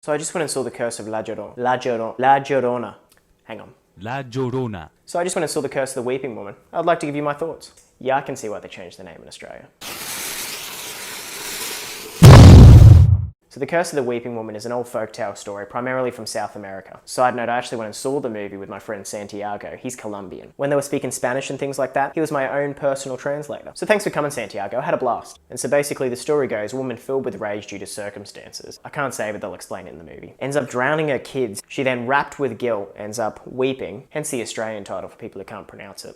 So I just went and saw The Curse of La Llorona. La Llorona. Hang on. La Llorona. So I just went and saw The Curse of the Weeping Woman. I'd like to give you my thoughts. Yeah, I can see why they changed the name in Australia. So The Curse of the Weeping Woman is an old folktale story, primarily from South America. Side note, I actually went and saw the movie with my friend Santiago. He's Colombian. When they were speaking Spanish and things like that, he was my own personal translator. So thanks for coming, Santiago. I had a blast. And so basically the story goes, a woman filled with rage due to circumstances. I can't say, but they'll explain it in the movie. Ends up drowning her kids. She then, wrapped with guilt, ends up weeping, hence the Australian title for people who can't pronounce it.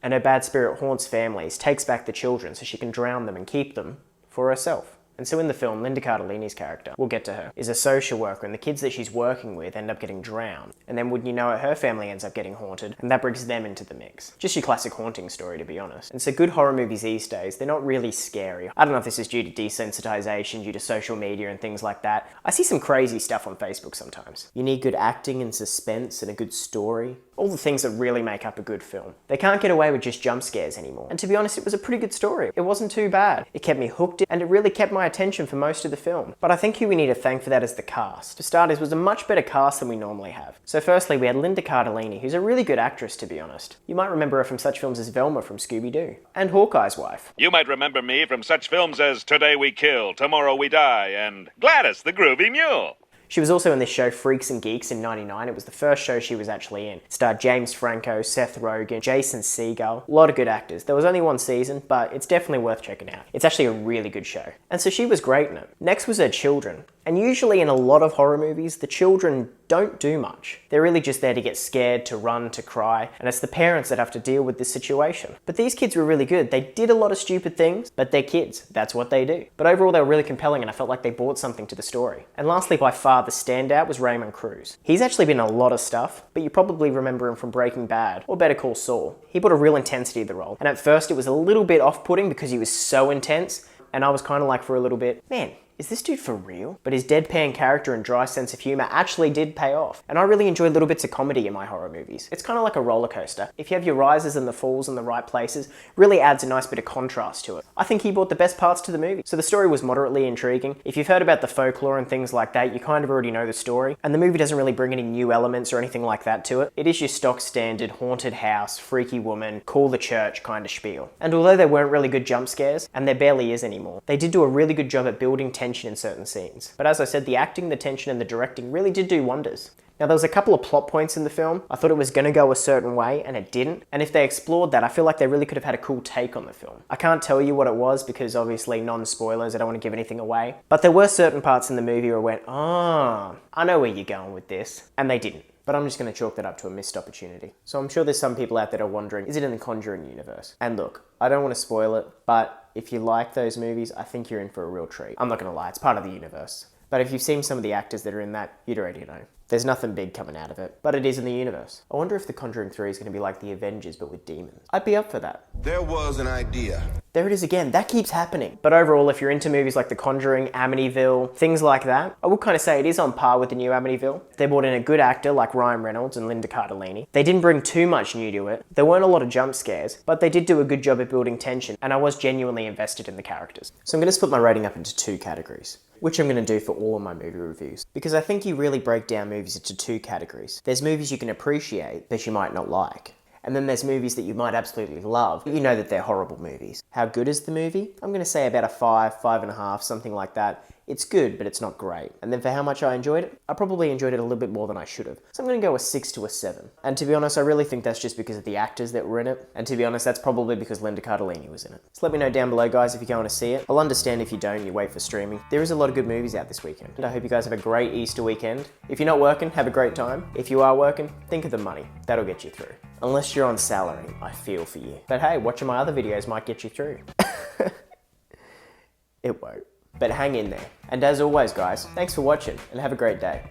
And her bad spirit haunts families, takes back the children so she can drown them and keep them for herself. And so in the film, Linda Cardellini's character, we'll get to her, is a social worker, and the kids that she's working with end up getting drowned. And then wouldn't you know it, her family ends up getting haunted, and that brings them into the mix. Just your classic haunting story, to be honest. And so good horror movies these days, they're not really scary. I don't know if this is due to desensitization, due to social media and things like that. I see some crazy stuff on Facebook sometimes. You need good acting and suspense and a good story. All the things that really make up a good film. They can't get away with just jump scares anymore. And to be honest, it was a pretty good story. It wasn't too bad. It kept me hooked, and it really kept my attention for most of the film. But I think who we need to thank for that is the cast. For starters, it was a much better cast than we normally have. So firstly, we had Linda Cardellini, who's a really good actress, to be honest. You might remember her from such films as Velma from Scooby-Doo, and Hawkeye's wife. You might remember me from such films as Today We Kill, Tomorrow We Die, and Gladys the Groovy Mule. She was also in this show Freaks and Geeks in '99. It was the first show she was actually in. It starred James Franco, Seth Rogen, Jason Segel. A lot of good actors. There was only one season, but it's definitely worth checking out. It's actually a really good show. And so she was great in it. Next was her children. And usually in a lot of horror movies, the children don't do much. They're really just there to get scared, to run, to cry, and it's the parents that have to deal with this situation. But these kids were really good. They did a lot of stupid things, but they're kids. That's what they do. But overall, they were really compelling, and I felt like they brought something to the story. And lastly, by far, the standout was Raymond Cruz. He's actually been in a lot of stuff, but you probably remember him from Breaking Bad or Better Call Saul. He brought a real intensity to the role, and at first it was a little bit off-putting because he was so intense, and I was kind of like for a little bit, man, is this dude for real? But his deadpan character and dry sense of humor actually did pay off. And I really enjoy little bits of comedy in my horror movies. It's kind of like a roller coaster. If you have your rises and the falls in the right places, it really adds a nice bit of contrast to it. I think he brought the best parts to the movie. So the story was moderately intriguing. If you've heard about the folklore and things like that, you kind of already know the story. And the movie doesn't really bring any new elements or anything like that to it. It is your stock standard haunted house, freaky woman, call the church kind of spiel. And although there weren't really good jump scares, and there barely is anymore, they did do a really good job at building tension in certain scenes. But as I said, the acting, the tension, and the directing really did do wonders. Now, there was a couple of plot points in the film. I thought it was going to go a certain way, and it didn't. And if they explored that, I feel like they really could have had a cool take on the film. I can't tell you what it was because obviously non-spoilers, I don't want to give anything away. But there were certain parts in the movie where I went, I know where you're going with this. And they didn't. But I'm just going to chalk that up to a missed opportunity. So I'm sure there's some people out there are wondering, is it in the Conjuring universe? And look, I don't want to spoil it, but if you like those movies, I think you're in for a real treat. I'm not going to lie, it's part of the universe. But if you've seen some of the actors that are in that, you'd already know. There's nothing big coming out of it, but it is in the universe. I wonder if The Conjuring 3 is going to be like the Avengers, but with demons. I'd be up for that. There was an idea. There it is again, that keeps happening. But overall, if you're into movies like The Conjuring, Amityville, things like that, I would kind of say it is on par with the new Amityville. They brought in a good actor like Ryan Reynolds and Linda Cardellini. They didn't bring too much new to it. There weren't a lot of jump scares, but they did do a good job at building tension, and I was genuinely invested in the characters. So I'm going to split my rating up into two categories, which I'm going to do for all of my movie reviews, because I think you really break down movies into two categories. There's movies you can appreciate, but you might not like. And then there's movies that you might absolutely love, but you know that they're horrible movies. How good is the movie? I'm going to say about a 5, 5.5, something like that. It's good, but it's not great. And then for how much I enjoyed it, I probably enjoyed it a little bit more than I should have. So I'm going to go a 6 to a 7. And to be honest, I really think that's just because of the actors that were in it. And to be honest, that's probably because Linda Cardellini was in it. So let me know down below, guys, if you're going to see it. I'll understand if you don't, you wait for streaming. There is a lot of good movies out this weekend. And I hope you guys have a great Easter weekend. If you're not working, have a great time. If you are working, think of the money. That'll get you through. Unless you're on salary, I feel for you. But hey, watching my other videos might get you through. It won't. But hang in there. And as always, guys, thanks for watching and have a great day.